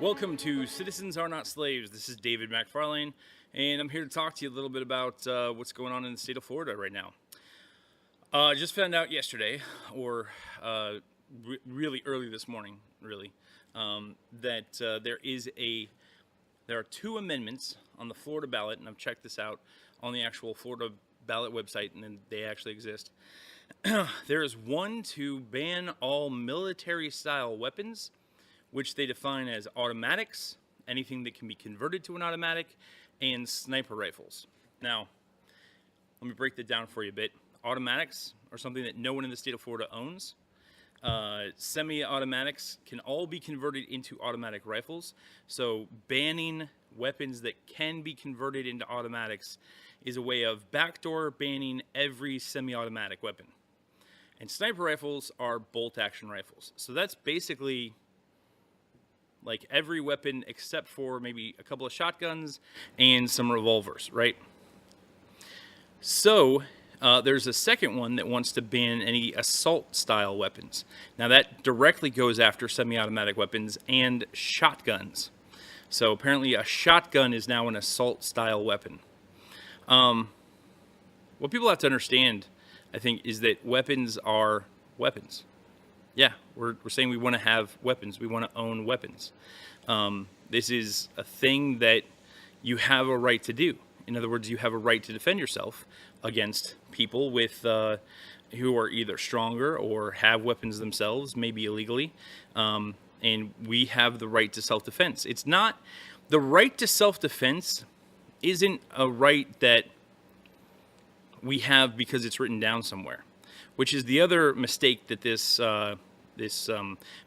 Welcome to Citizens Are Not Slaves. This is David McFarlane, and I'm here to talk to you a little bit about what's going on in the state of Florida right now. I just found out yesterday, or really early this morning, that there are two amendments on the Florida ballot, and I've checked this out on the actual Florida ballot website, and then they actually exist. There is one to ban all military-style weapons, which they define as automatics, anything that can be converted to an automatic, and sniper rifles. Now, let me break that down for you a bit. Automatics are something that no one in the state of Florida owns. Semi-automatics can all be converted into automatic rifles. So banning weapons that can be converted into automatics is a way of backdoor banning every semi-automatic weapon. And sniper rifles are bolt-action rifles. So that's basically like every weapon except for maybe a couple of shotguns and some revolvers, right? So there's a second one that wants to ban any assault-style weapons. Now that directly goes after semi-automatic weapons and shotguns. So apparently a shotgun is now an assault-style weapon. What people have to understand, I think, is that weapons are weapons. Yeah, we're saying we want to have weapons. We want to own weapons. This is a thing that you have a right to do. In other words, you have a right to defend yourself against people with who are either stronger or have weapons themselves, maybe illegally. And we have the right to self-defense. It's not the right to self-defense isn't a right that we have because it's written down somewhere, which is the other mistake that this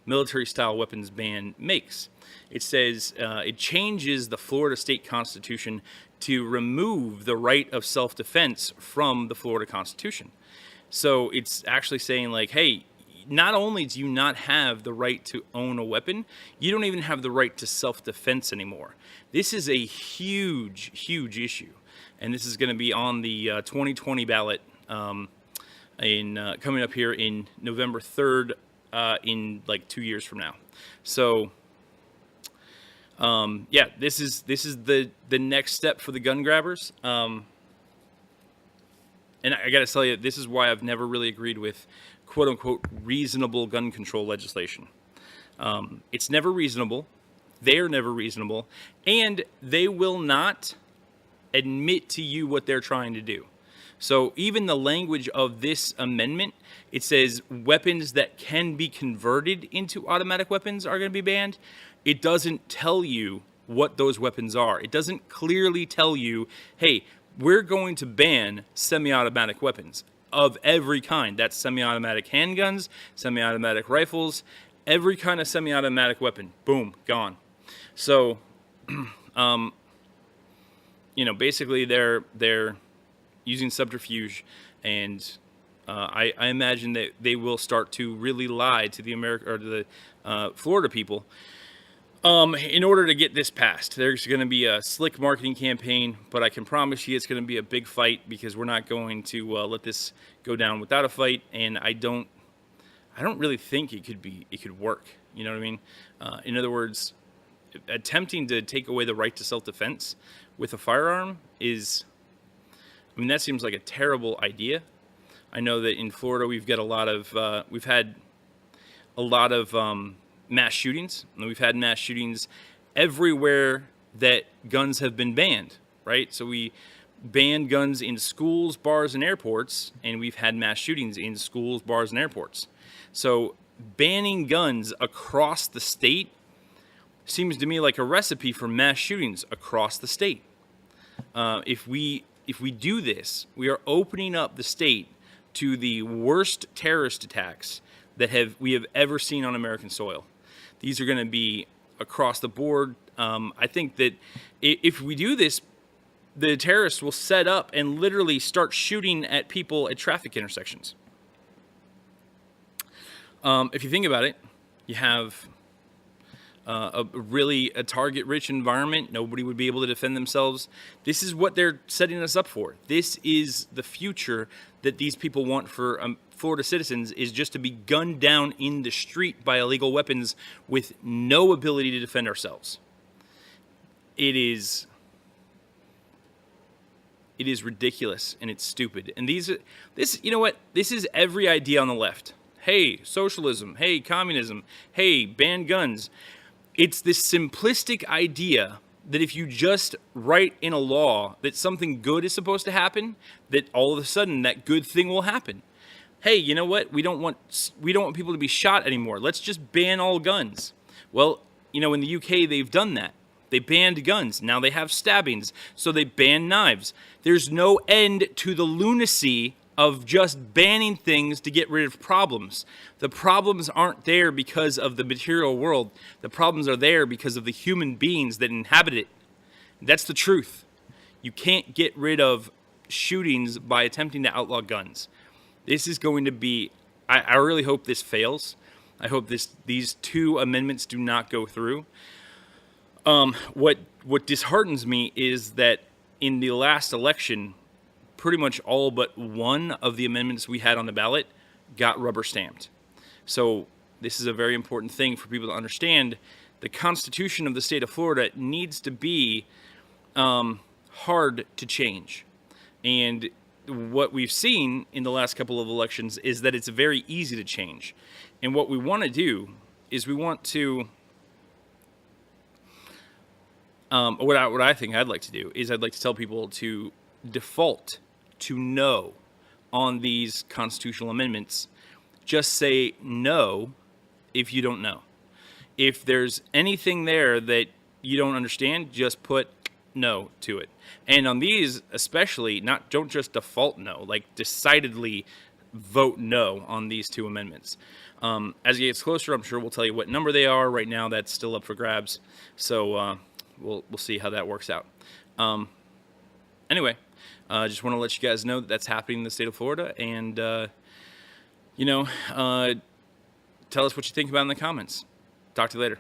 military-style weapons ban makes. It says it changes the Florida state constitution to remove the right of self-defense from the Florida Constitution. So it's actually saying like, hey, not only do you not have the right to own a weapon, you don't even have the right to self-defense anymore. This is a huge, huge issue. And this is going to be on the 2020 ballot coming up here in November 3rd in like 2 years from now. So yeah, this is the next step for the gun grabbers. And I got to tell you, this is why I've never really agreed with quote unquote reasonable gun control legislation. It's never reasonable. They're never reasonable, and they will not admit to you what they're trying to do. So even the language of this amendment, it says weapons that can be converted into automatic weapons are going to be banned. It doesn't tell you what those weapons are. It doesn't clearly tell you, hey, we're going to ban semi-automatic weapons of every kind. That's semi-automatic handguns, semi-automatic rifles, every kind of semi-automatic weapon. Boom, gone. So, basically they're using subterfuge, and I imagine that they will start to really lie to the Florida people in order to get this passed. There's going to be a slick marketing campaign, but I can promise you it's going to be a big fight, because we're not going to let this go down without a fight. And I don't really think it could work. You know what I mean? In other words, attempting to take away the right to self-defense with a firearm that seems like a terrible idea. I know that in Florida we've had a lot of mass shootings, and we've had mass shootings everywhere that guns have been banned, right? So we banned guns in schools, bars, and airports, and we've had mass shootings in schools, bars, and airports. So banning guns across the state seems to me like a recipe for mass shootings across the state. If we do this, we are opening up the state to the worst terrorist attacks that we have ever seen on American soil. These are going to be across the board. I think that if we do this, the terrorists will set up and literally start shooting at people at traffic intersections. If you think about it, you have a target-rich environment. Nobody would be able to defend themselves. This is what they're setting us up for. This is the future that these people want for Florida citizens, is just to be gunned down in the street by illegal weapons with no ability to defend ourselves. It is ridiculous, and it's stupid. And you know what? This is every idea on the left. Hey, socialism. Hey, communism. Hey, ban guns. It's this simplistic idea that if you just write in a law that something good is supposed to happen, that all of a sudden that good thing will happen. Hey, you know what? We don't want people to be shot anymore. Let's just ban all guns. Well, you know, in the UK, they've done that. They banned guns. Now they have stabbings, so they ban knives. There's no end to the lunacy of just banning things to get rid of problems. The problems aren't there because of the material world. The problems are there because of the human beings that inhabit it. That's the truth. You can't get rid of shootings by attempting to outlaw guns. This is going to be, I really hope this fails. I hope these two amendments do not go through. What disheartens me is that in the last election, pretty much all but one of the amendments we had on the ballot got rubber stamped. So this is a very important thing for people to understand. The Constitution of the state of Florida needs to be hard to change. And what we've seen in the last couple of elections is that it's very easy to change. And what we want to do is we want to, what I think I'd like to do is I'd like to tell people to default to no on these constitutional amendments. Just say no if you don't know. If there's anything there that you don't understand, just put no to it. And on these especially, don't just default no, like decidedly vote no on these two amendments. As it gets closer, I'm sure we'll tell you what number they are. Right now, that's still up for grabs. So we'll see how that works out. Anyway, just want to let you guys know that that's happening in the state of Florida. And, tell us what you think about it in the comments. Talk to you later.